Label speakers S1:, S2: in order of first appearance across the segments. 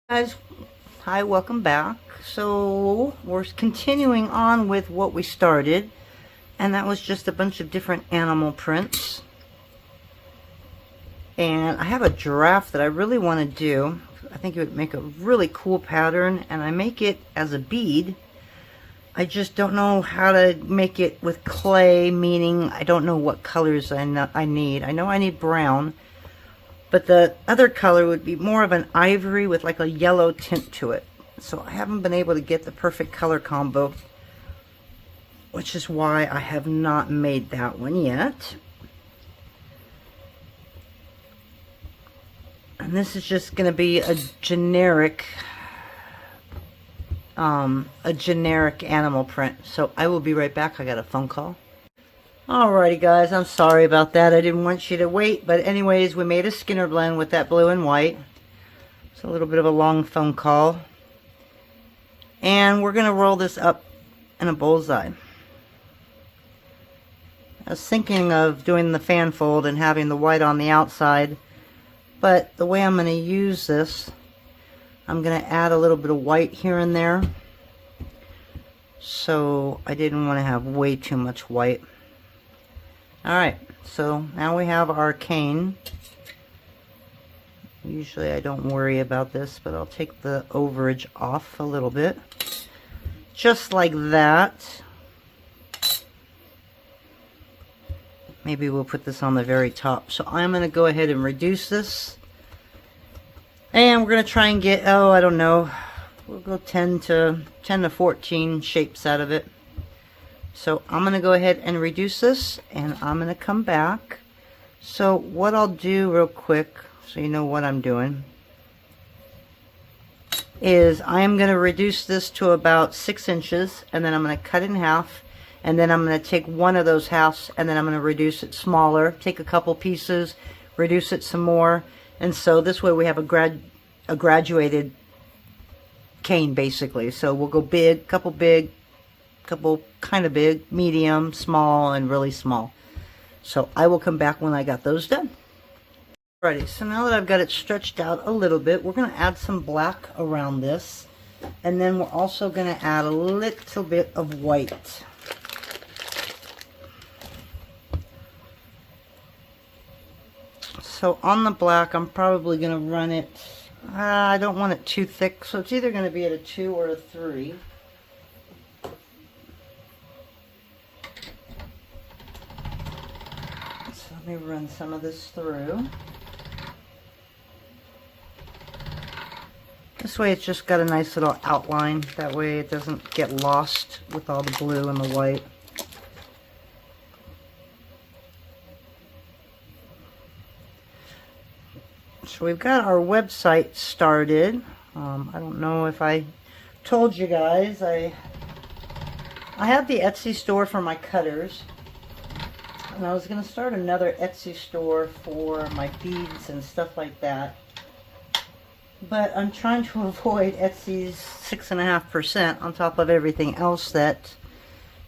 S1: Guys, hi, welcome back. So we're continuing on with what we started, and that was just a bunch of different animal prints. And I have a giraffe that I really want to do. I think it would make a really cool pattern, and I make it as a bead. I just don't know how to make it with clay, meaning I don't know what colors I need. I know I need brown, but the other color would be more of an ivory with like a yellow tint to it. So I haven't been able to get the perfect color combo, which is why I have not made that one yet. And this is just going to be a generic animal print. So I will be right back. I got a phone call. Alrighty guys, I'm sorry about that. I didn't want you to wait, but anyways, we made a Skinner blend with that blue and white. It's a little bit of a long phone call. And we're going to roll this up in a bullseye. I was thinking of doing the fan fold and having the white on the outside, but the way I'm going to use this, I'm going to add a little bit of white here and there. So I didn't want to have way too much white. Alright, so now we have our cane. Usually I don't worry about this, but I'll take the overage off a little bit. Just like that. Maybe we'll put this on the very top. So I'm going to go ahead and reduce this. And we're going to try and get, oh, I don't know, we'll go 10 to 14 shapes out of it. So I'm going to go ahead and reduce this, and I'm going to come back. So what I'll do real quick, so you know what I'm doing, is I am going to reduce this to about 6 inches, and then I'm going to cut it in half, and then I'm going to take one of those halves, and then I'm going to reduce it smaller, take a couple pieces, reduce it some more, and so this way we have a graduated cane basically. So we'll go big, couple kind of big, medium, small, and really small. So I will come back when I got those done. Alrighty, so now that I've got it stretched out a little bit, we're going to add some black around this, and then we're also going to add a little bit of white. So on the black, I'm probably going to run it, I don't want it too thick, so it's either going to be at a 2 or a 3. So let me run some of this through. This way it's just got a nice little outline, that way it doesn't get lost with all the blue and the white. So we've got our website started. I don't know if I told you guys, I have the Etsy store for my cutters, and I was going to start another Etsy store for my beads and stuff like that, but I'm trying to avoid Etsy's 6.5% on top of everything else that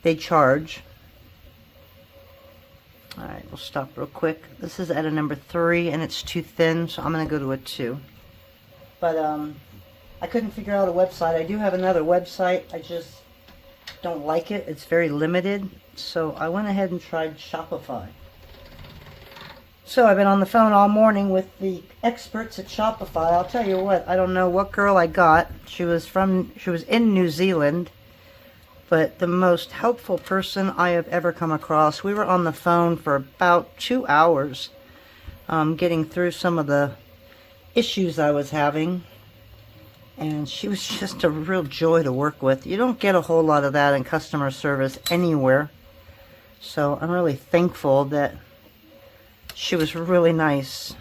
S1: they charge. Alright, we'll stop real quick. This is at a number 3 and it's too thin, so I'm going to go to a 2. But I couldn't figure out a website. I do have another website, I just don't like it. It's very limited, so I went ahead and tried Shopify. So I've been on the phone all morning with the experts at Shopify. I'll tell you what, I don't know what girl I got. She was in New Zealand. But the most helpful person I have ever come across. We were on the phone for about 2 hours getting through some of the issues I was having. And she was just a real joy to work with. You don't get a whole lot of that in customer service anywhere. So I'm really thankful that she was really nice.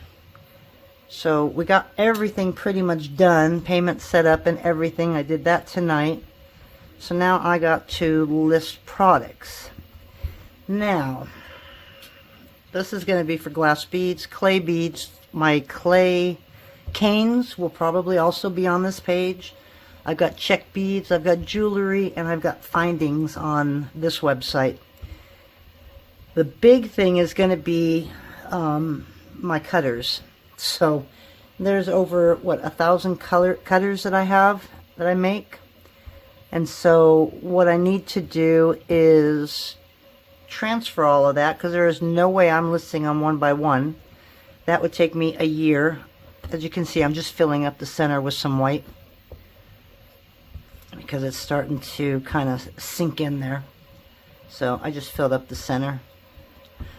S1: So we got everything pretty much done. Payment set up and everything. I did that tonight. So now I got to list products. Now, this is going to be for glass beads, clay beads. My clay canes will probably also be on this page. I've got check beads, I've got jewelry, and I've got findings on this website. The big thing is going to be my cutters. So There's over, what, 1,000 cutters that I have, that I make. And so what I need to do is transfer all of that, because there is no way I'm listing them one by one. That would take me a year. As you can see, I'm just filling up the center with some white, because it's starting to kind of sink in there. So I just filled up the center.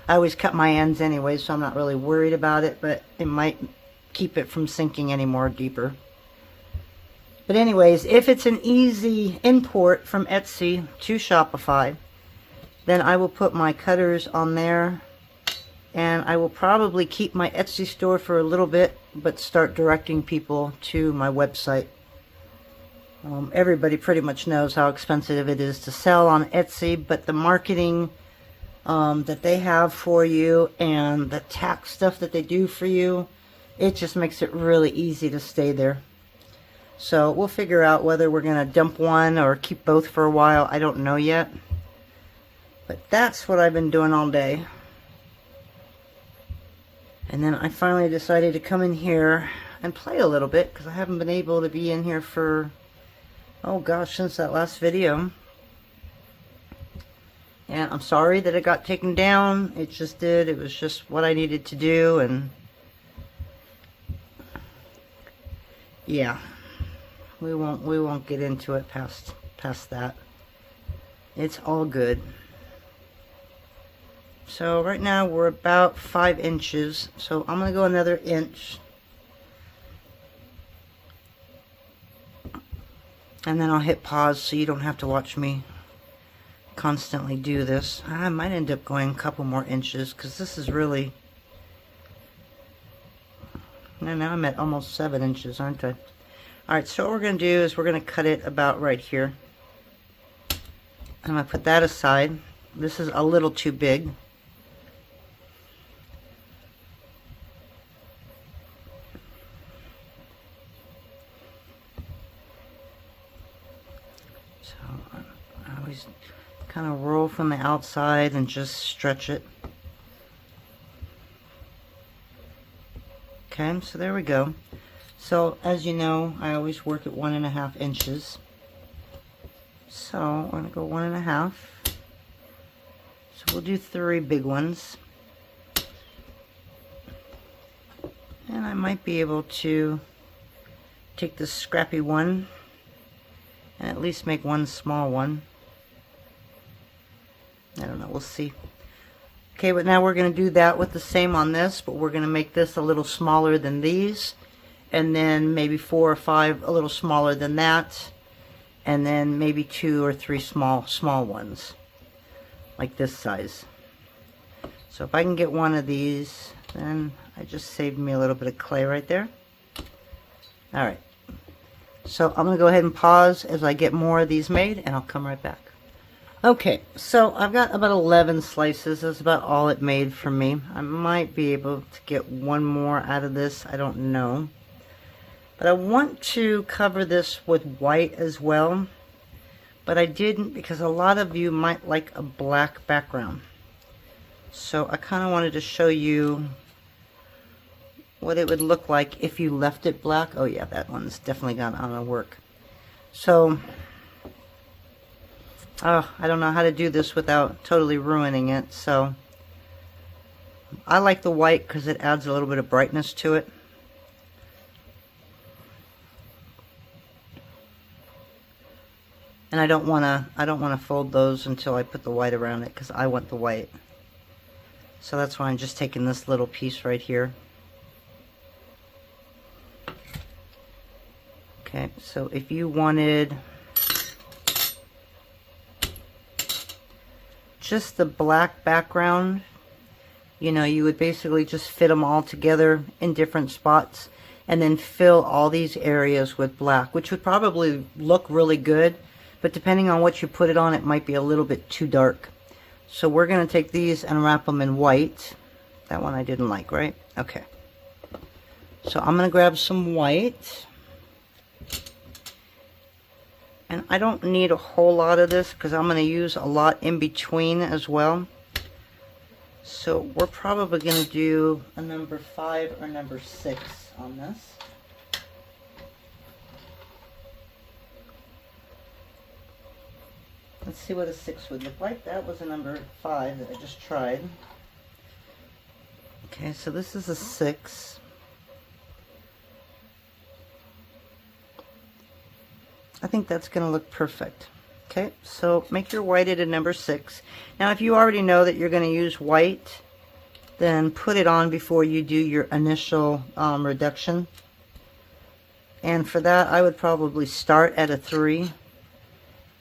S1: I always cut my ends anyway, so I'm not really worried about it, but it might keep it from sinking any more deeper. But anyways, if it's an easy import from Etsy to Shopify, then I will put my cutters on there, and I will probably keep my Etsy store for a little bit, but start directing people to my website. Everybody pretty much knows how expensive it is to sell on Etsy, but the marketing that they have for you and the tax stuff that they do for you, it just makes it really easy to stay there. So we'll figure out whether we're going to dump one or keep both for a while. I don't know yet. But that's what I've been doing all day. And then I finally decided to come in here and play a little bit, because I haven't been able to be in here for, oh gosh, since that last video. And I'm sorry that it got taken down. It just did. It was just what I needed to do, and yeah, we won't get into it past that. It's all good. So right now we're about 5 inches. So I'm gonna go another inch, and then I'll hit pause so you don't have to watch me constantly do this. I might end up going a couple more inches, because this is really, now I'm at almost 7 inches, aren't I? Alright, so what we're going to do is we're going to cut it about right here. I'm going to put that aside. This is a little too big. So I always kind of roll from the outside and just stretch it. Okay, so there we go. So as you know, I always work at 1.5 inches. So I'm going to go 1.5. So we'll do 3 big ones. And I might be able to take this scrappy one and at least make one small one. I don't know, we'll see. Okay, but now we're going to do that with the same on this, but we're going to make this a little smaller than these, and then maybe 4 or 5 a little smaller than that, and then maybe 2 or 3 small ones, like this size. So if I can get one of these, then I just saved me a little bit of clay right there. Alright, so I'm going to go ahead and pause as I get more of these made, and I'll come right back. Okay, so I've got about 11 slices. That's about all it made for me. I might be able to get one more out of this. I don't know. But I want to cover this with white as well. But I didn't, because a lot of you might like a black background. So I kind of wanted to show you what it would look like if you left it black. Oh yeah, that one's definitely gonna work. So I don't know how to do this without totally ruining it, so I like the white because it adds a little bit of brightness to it. And I don't want to fold those until I put the white around it, because I want the white. So that's why I'm just taking this little piece right here. Okay, so if you wanted just the black background, you know, you would basically just fit them all together in different spots and then fill all these areas with black, which would probably look really good, but depending on what you put it on, it might be a little bit too dark. So we're going to take these and wrap them in white. That one I didn't like, right? Okay. So I'm going to grab some white. And I don't need a whole lot of this because I'm going to use a lot in between as well. So we're probably going to do a number 5 or number 6 on this. Let's see what a 6 would look like. That was a number 5 that I just tried. Okay, so this is a 6. I think that's going to look perfect. Okay, so make your white at a number 6. Now if you already know that you're going to use white, then put it on before you do your initial reduction. And for that, I would probably start at a 3.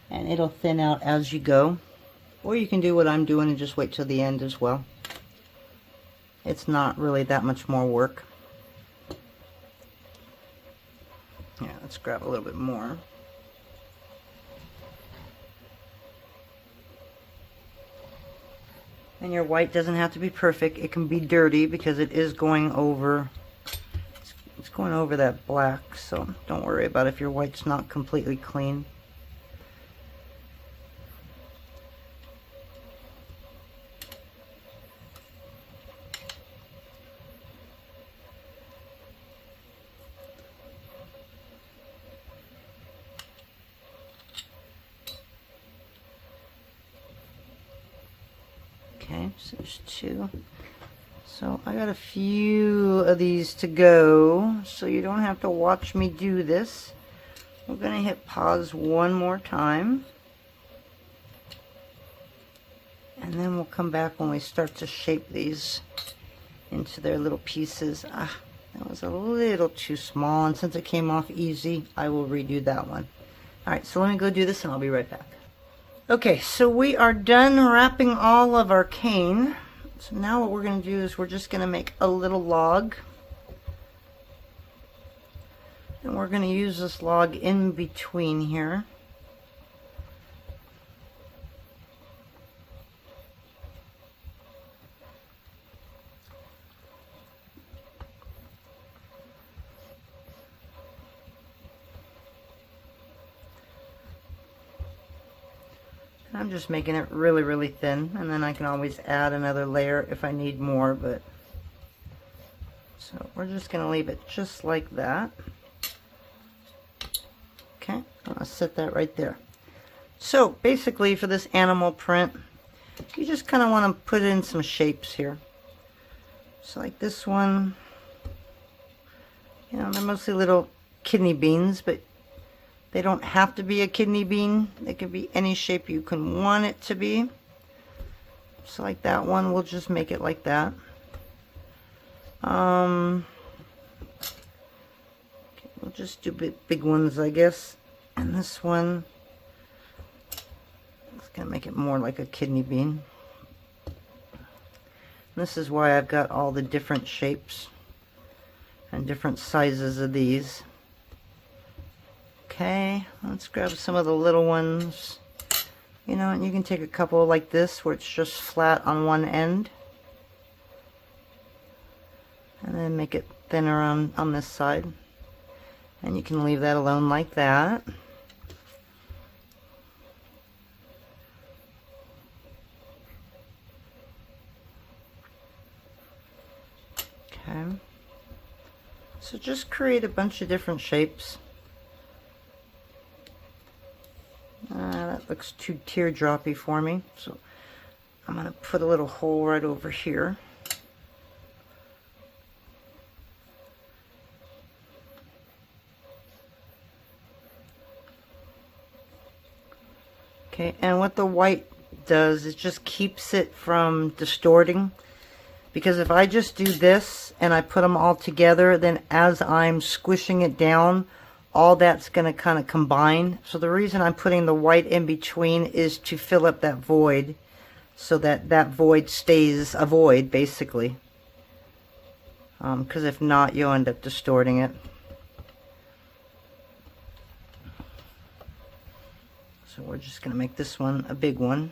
S1: And it'll thin out as you go. Or you can do what I'm doing and just wait till the end as well. It's not really that much more work. Yeah, let's grab a little bit more. And your white doesn't have to be perfect. It can be dirty because it is going over, it's going over that black. So don't worry about if your white's not completely clean. Okay, so there's 2. So I got a few of these to go, so you don't have to watch me do this. We're going to hit pause one more time. And then we'll come back when we start to shape these into their little pieces. Ah, that was a little too small, and since it came off easy, I will redo that one. Alright, so let me go do this and I'll be right back. Okay, so we are done wrapping all of our cane. So now what we're going to do is we're just going to make a little log. And we're going to use this log in between here. I'm just making it really, really thin, and then I can always add another layer if I need more, but so we're just going to leave it just like that. Okay, I'll set that right there. So basically for this animal print, you just kind of want to put in some shapes here. So like this one, you know, they're mostly little kidney beans, but they don't have to be a kidney bean. They can be any shape you can want it to be. So like that one, we'll just make it like that. Okay, we'll just do big ones, I guess. And this one, it's gonna make it more like a kidney bean. And this is why I've got all the different shapes and different sizes of these. Okay, let's grab some of the little ones. You know, and you can take a couple like this where it's just flat on one end. And then make it thinner on this side. And you can leave that alone like that. Okay. So just create a bunch of different shapes. That looks too teardroppy for me, so I'm going to put a little hole right over here. Okay, and what the white does is just keeps it from distorting, because if I just do this and I put them all together, then as I'm squishing it down, all that's going to kind of combine. So the reason I'm putting the white in between is to fill up that void, so that that void stays a void, basically. Because if not, you'll end up distorting it. So we're just going to make this one a big one.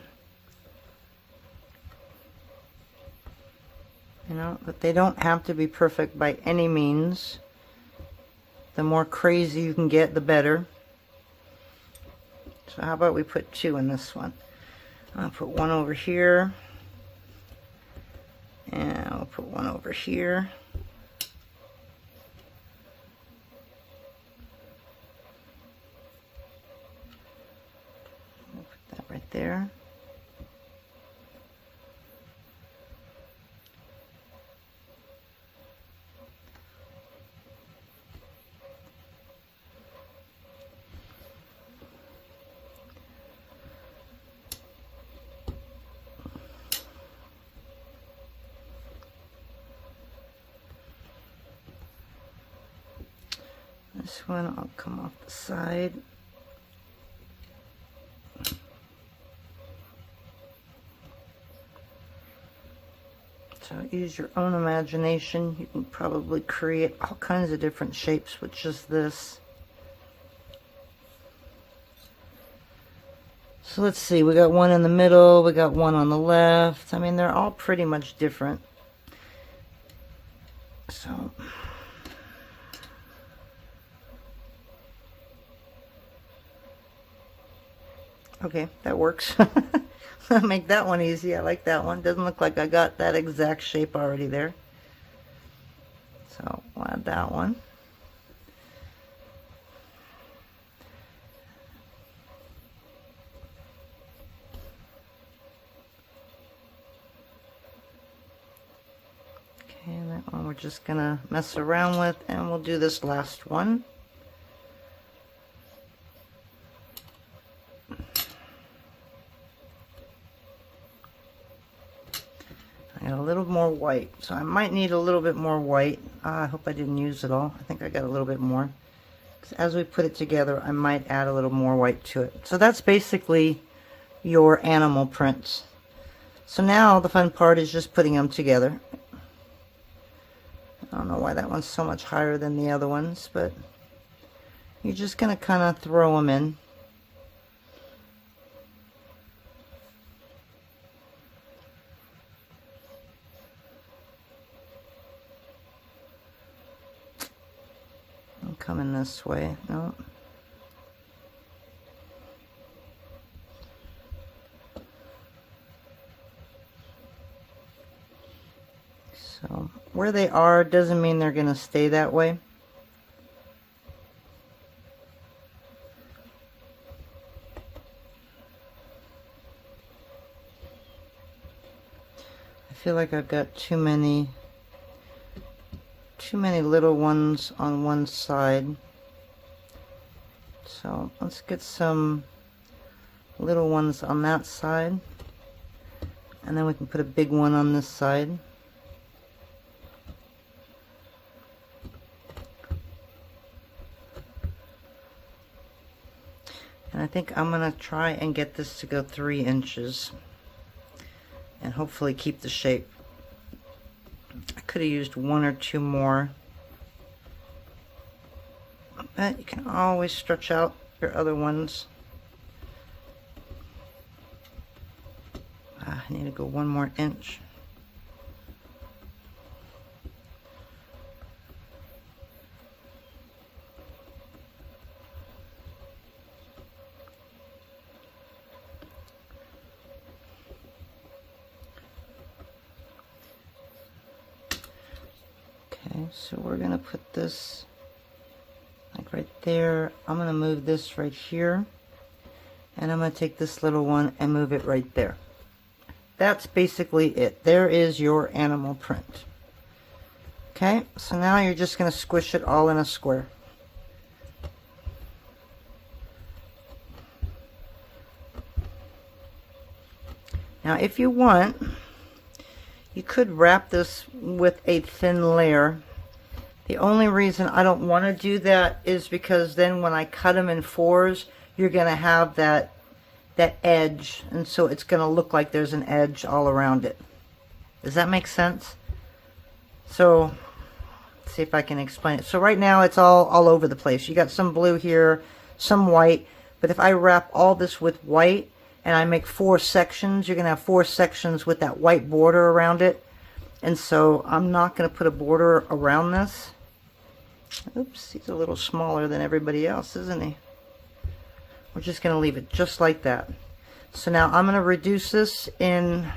S1: You know, but they don't have to be perfect by any means. The more crazy you can get, the better. So how about we put 2 in this one? I'll put 1 over here. And I'll put 1 over here. there. This one I'll come off the side. So use your own imagination. You can probably create all kinds of different shapes with just this. So let's see, we got one in the middle, we got one on the left. I mean, they're all pretty much different. So okay, that works. I'll make that one easy. I like that one. Doesn't look like I got that exact shape already there. So I'll add that one. Okay, and that one we're just gonna mess around with, and we'll do this last one. I got a little more white, so I might need a little bit more white. I hope I didn't use it all. I think I got a little bit more. As we put it together, I might add a little more white to it. So that's basically your animal prints. So now the fun part is just putting them together. I don't know why that one's so much higher than the other ones, but you're just going to kind of throw them in. I'm coming this way. No. So where they are doesn't mean they're going to stay that way. I feel like I've got too many little ones on one side. So let's get some little ones on that side, and then we can put a big one on this side. And I think I'm going to try and get this to go 3 inches and hopefully keep the shape. I could have used 1 or 2 more, but you can always stretch out your other ones. I need to go 1 more inch. So we're going to put this like right there. I'm going to move this right here, and I'm going to take this little one and move it right there. That's basically it. There is your animal print. Okay, so now you're just going to squish it all in a square. Now if you want, you could wrap this with a thin layer. The only reason I don't want to do that is because then when I cut them in 4s, you're going to have that edge, and so it's going to look like there's an edge all around it. Does that make sense? So let's see if I can explain it. So right now it's all over the place. You got some blue here, some white, but if I wrap all this with white and I make 4 sections, you're going to have 4 sections with that white border around it. And so I'm not going to put a border around this. Oops, he's a little smaller than everybody else, isn't he? We're just going to leave it just like that. So now I'm going to reduce this in,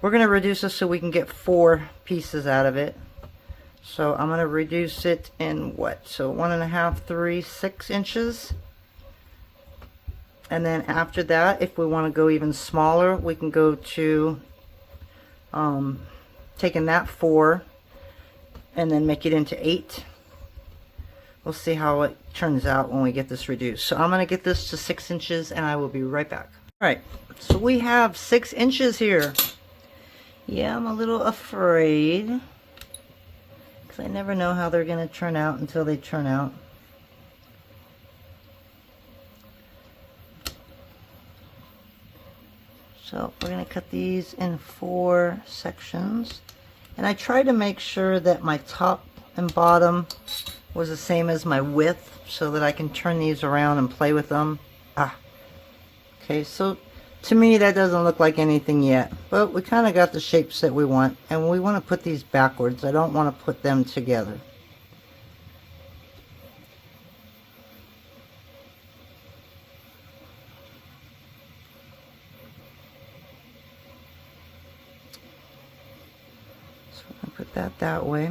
S1: we're going to reduce this so we can get 4 pieces out of it. So I'm going to reduce it in what? So 1.5, 3, 6 inches. And then after that, if we want to go even smaller, we can go to taking that 4 and then make it into 8. We'll see how it turns out when we get this reduced. So I'm going to get this to 6 inches and I will be right back. Alright, so we have 6 inches here. Yeah, I'm a little afraid because I never know how they're going to turn out until they turn out. So we're going to cut these in 4 sections. And I try to make sure that my top and bottom was the same as my width so that I can turn these around and play with them. Okay, so to me that doesn't look like anything yet, but we kind of got the shapes that we want, and we want to put these backwards. I don't want to put them together. So I'm going to put that way.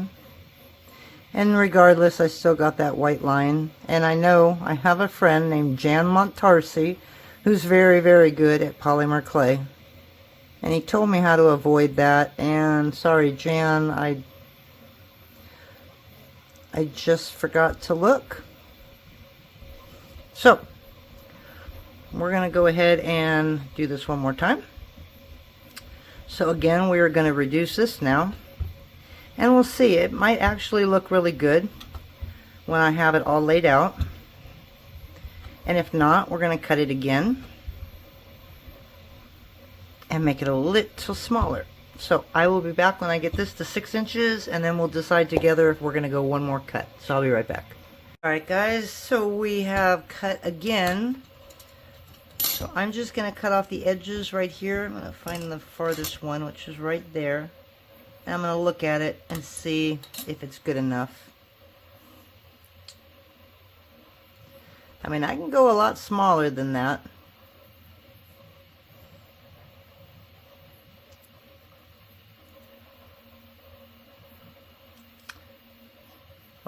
S1: And regardless, I still got that white line. And I know I have a friend named Jan Montarsi who's very, very good at polymer clay. And he told me how to avoid that. And sorry, Jan, I just forgot to look. So, we're going to go ahead and do this one more time. So again, we are going to reduce this now. And we'll see, it might actually look really good when I have it all laid out. And if not, we're going to cut it again and make it a little smaller. So I will be back when I get this to 6 inches, and then we'll decide together if we're going to go one more cut. So I'll be right back. Alright guys, so we have cut again. So I'm just going to cut off the edges right here. I'm going to find the farthest one, which is right there. And I'm going to look at it and see if it's good enough. I mean, I can go a lot smaller than that.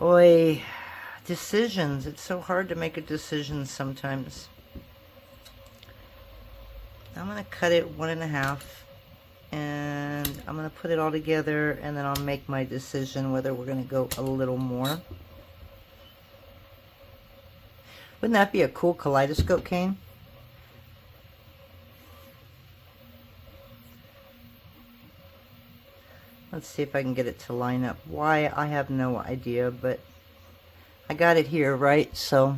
S1: Oy, decisions. It's so hard to make a decision sometimes. I'm going to cut it 1.5. And I'm going to put it all together, and then I'll make my decision whether we're going to go a little more. Wouldn't that be a cool kaleidoscope cane? Let's see if I can get it to line up. Why, I have no idea, but I got it here, right? So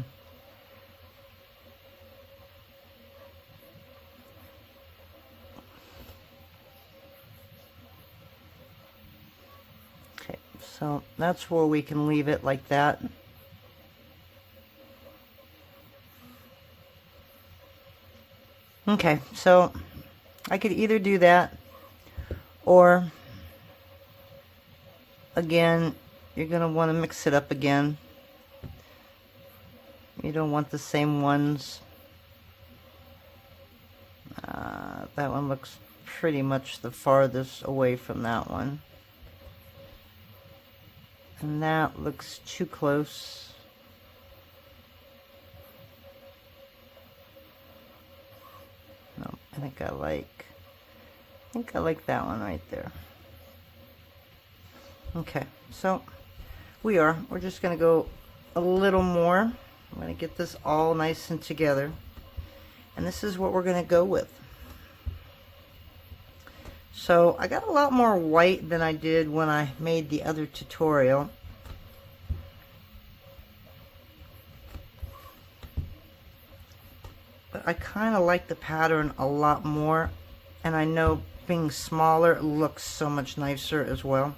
S1: so that's where we can leave it like that. Okay, so I could either do that, or again, you're going to want to mix it up again. You don't want the same ones. That one looks pretty much the farthest away from that one. And that looks too close. No, I think I like that one right there. Okay, so we're just going to go a little more. I'm going to get this all nice and together. And this is what we're going to go with. So I got a lot more white than I did when I made the other tutorial. But I kind of like the pattern a lot more. And I know being smaller looks so much nicer as well.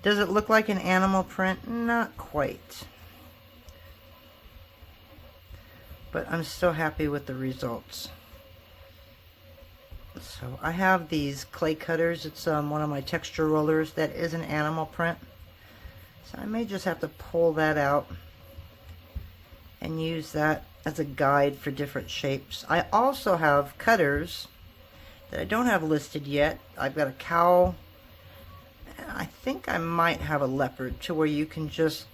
S1: Does it look like an animal print? Not quite. But I'm still happy with the results. So I have these clay cutters. It's one of my texture rollers that is an animal print. So I may just have to pull that out and use that as a guide for different shapes. I also have cutters that I don't have listed yet. I've got a cow. I think I might have a leopard, to where you can just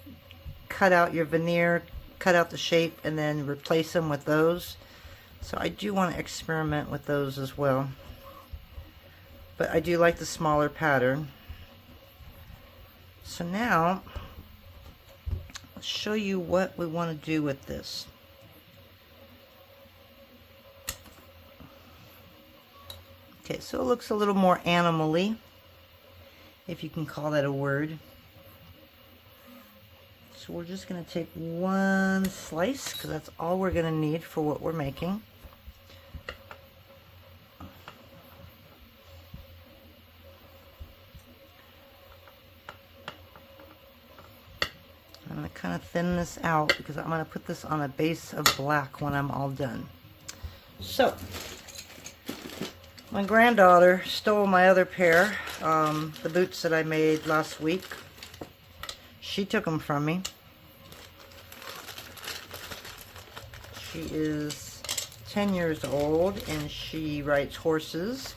S1: cut out your veneer, cut out the shape and then replace them with those. So I do want to experiment with those as well. But I do like the smaller pattern. So now, I'll show you what we want to do with this. Okay, so it looks a little more animal-y, if you can call that a word. So we're just going to take one slice, because that's all we're going to need for what we're making. I'm going to kind of thin this out, because I'm going to put this on a base of black when I'm all done. So, my granddaughter stole my other pair, the boots that I made last week. She took them from me. She is 10 years old and she rides horses.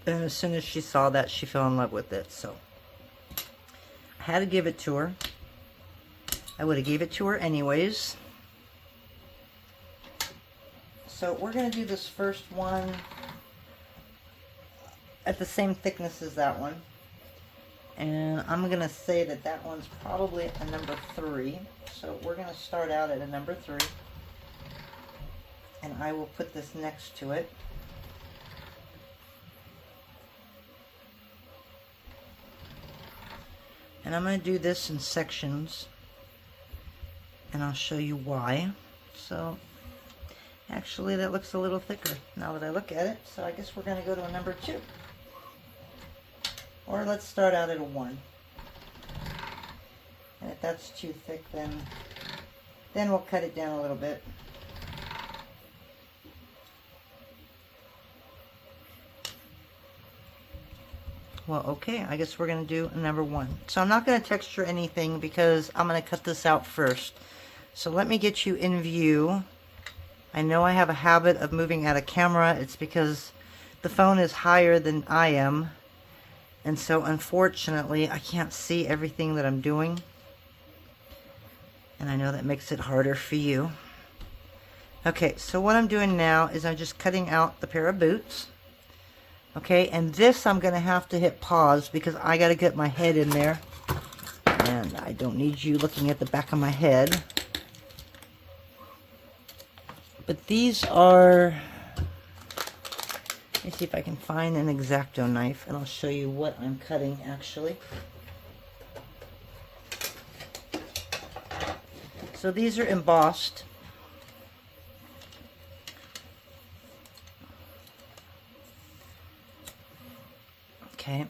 S1: And as soon as she saw that, she fell in love with it. So I had to give it to her. I would have gave it to her anyways. So we're going to do this first one at the same thickness as that one. And I'm going to say that that one's probably a number 3. So we're going to start out at a number 3. And I will put this next to it. And I'm going to do this in sections. And I'll show you why. So actually that looks a little thicker now that I look at it. So I guess we're going to go to a number 2. Or let's start out at a 1. And if that's too thick, then we'll cut it down a little bit. Well, okay, I guess we're going to do a number 1. So I'm not going to texture anything because I'm going to cut this out first. So let me get you in view. I know I have a habit of moving out of camera. It's because the phone is higher than I am. And so unfortunately, I can't see everything that I'm doing. And I know that makes it harder for you. Okay, so what I'm doing now is I'm just cutting out the pair of boots. Okay, and this I'm going to have to hit pause because I got to get my head in there. And I don't need you looking at the back of my head. But these are... Let me see if I can find an X-Acto knife and I'll show you what I'm cutting actually. So these are embossed. Okay.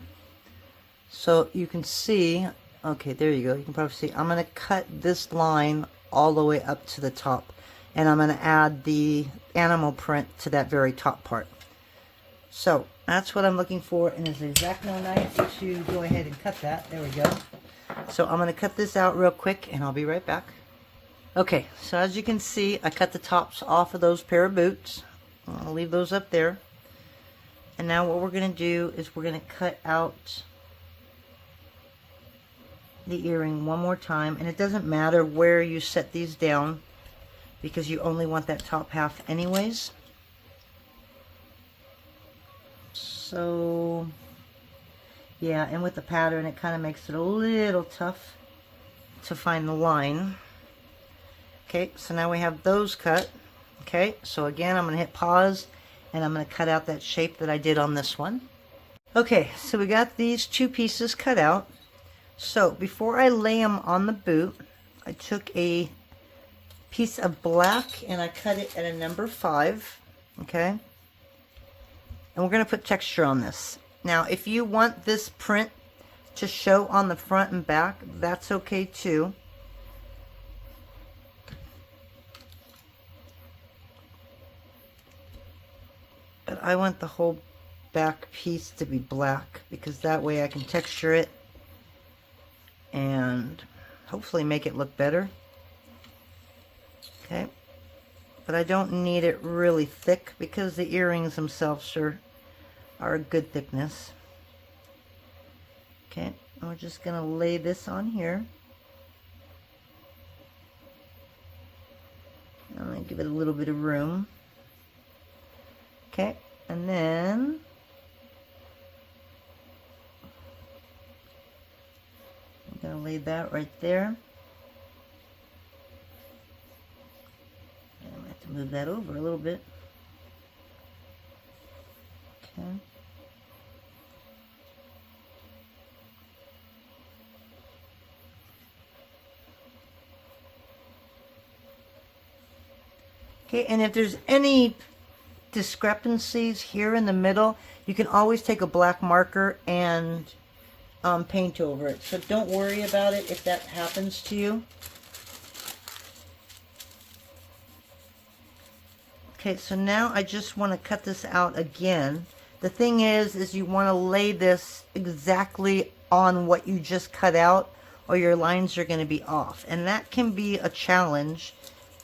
S1: So you can see, okay, there you go. You can probably see I'm going to cut this line all the way up to the top. And I'm going to add the animal print to that very top part. So that's what I'm looking for in this X-Acto knife to go ahead and cut that. There we go. So I'm going to cut this out real quick and I'll be right back. Okay, so as you can see, I cut the tops off of those pair of boots. I'll leave those up there. And now what we're going to do is we're going to cut out the earring one more time. And it doesn't matter where you set these down because you only want that top half anyways. So, yeah, and with the pattern, it kind of makes it a little tough to find the line. Okay, so now we have those cut. Okay, so again, I'm going to hit pause, and I'm going to cut out that shape that I did on this one. Okay, so we got these 2 pieces cut out. So, before I lay them on the boot, I took a piece of black, and I cut it at a number 5. Okay. And we're going to put texture on this. Now, if you want this print to show on the front and back, that's okay too. But I want the whole back piece to be black because that way I can texture it and hopefully make it look better. Okay. But I don't need it really thick because the earrings themselves are a good thickness. Okay, we're just going to lay this on here. Give it a little bit of room. Okay, and then I'm going to lay that right there. And I'm going to have to move that over a little bit. Okay. Okay, and if there's any discrepancies here in the middle, you can always take a black marker and paint over it. So don't worry about it if that happens to you. Okay, so now I just want to cut this out again. The thing is you want to lay this exactly on what you just cut out, or your lines are going to be off. And that can be a challenge,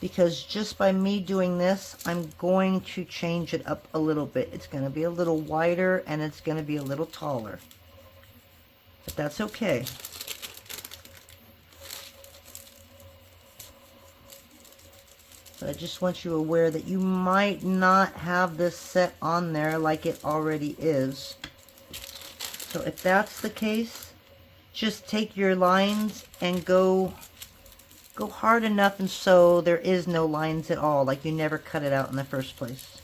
S1: because just by me doing this, I'm going to change it up a little bit. It's going to be a little wider and it's going to be a little taller. But that's okay. But I just want you aware that you might not have this set on there like it already is. So if that's the case, just take your lines and go hard enough, and so there is no lines at all, like you never cut it out in the first place.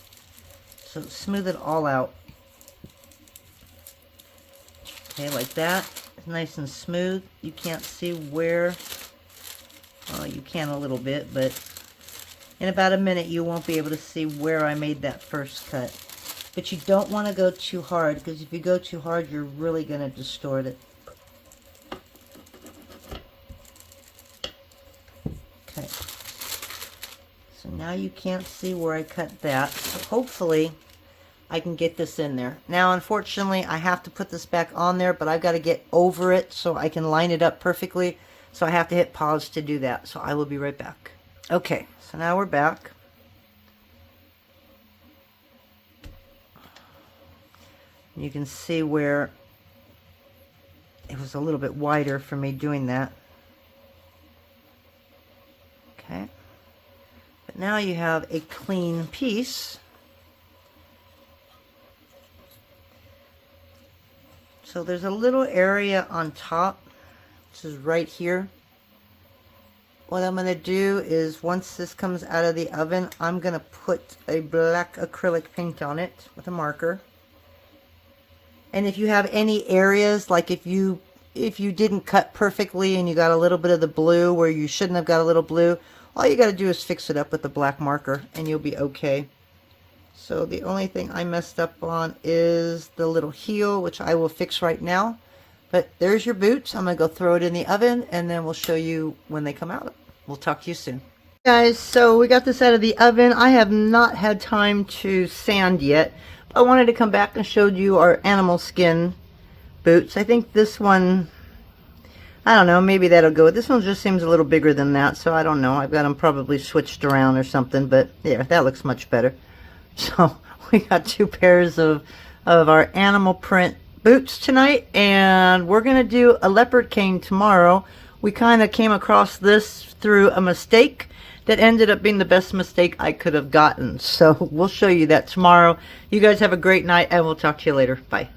S1: So smooth it all out. Okay, like that. It's nice and smooth. You can't see where, well, you can a little bit, but in about a minute you won't be able to see where I made that first cut. But you don't want to go too hard, because if you go too hard, you're really going to distort it. Okay, so now you can't see where I cut that, so hopefully I can get this in there. Now unfortunately I have to put this back on there, but I've got to get over it so I can line it up perfectly, so I have to hit pause to do that. So I will be right back. Okay, so now we're back. You can see where it was a little bit wider for me doing that. Okay, but now you have a clean piece. So there's a little area on top, which is right here. What I'm going to do is, once this comes out of the oven, I'm going to put a black acrylic paint on it with a marker. And if you have any areas, like if you didn't cut perfectly and you got a little bit of the blue where you shouldn't have got a little blue, all you got to do is fix it up with the black marker and you'll be okay. So the only thing I messed up on is the little heel, which I will fix right now. But there's your boots. I'm going to go throw it in the oven, and then we'll show you when they come out. We'll talk to you soon. Guys, so we got this out of the oven. I have not had time to sand yet. I wanted to come back and show you our animal skin boots. I think this one, I don't know, maybe that'll go. This one just seems a little bigger than that, so I don't know. I've got them probably switched around or something, but yeah, that looks much better. So we got two pairs of our animal print boots tonight, and we're going to do a leopard cane tomorrow. We kind of came across this through a mistake that ended up being the best mistake I could have gotten. So we'll show you that tomorrow. You guys have a great night, and we'll talk to you later. Bye.